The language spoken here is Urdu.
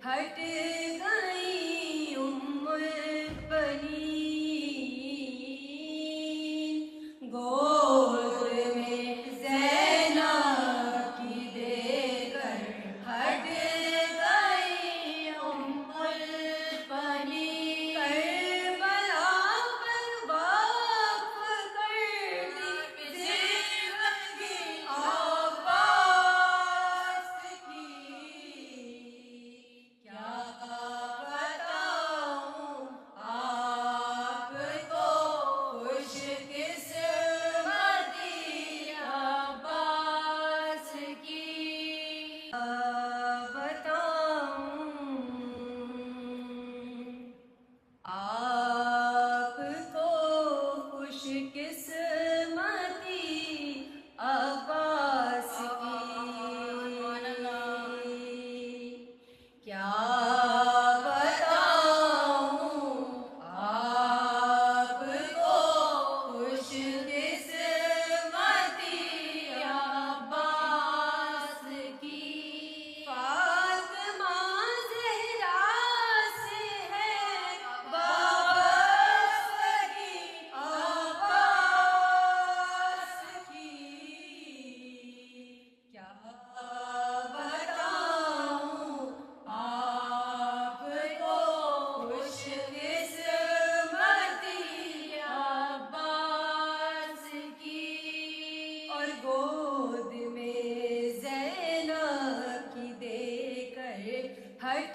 ہٹ گئی ام البنین، گود میں زینب کی دے کر ہٹ گئی ام البنین، کربلا پر وقف کر دی زندگی عباس کی، کیا بتاؤں آپ کو خوش قسمتی عباس کی، بتاؤں آپ کو خوش قسمتی عباس کی، کیا بتاؤں آپ کو خوش قسمتی عباس کی، فاطمہ زہرا سے ہے وابستگی عباس کی، کیا بتاؤں آپ کو خوش قسمتی عباس کی، اور گود میں زینب کی دے کر ہٹ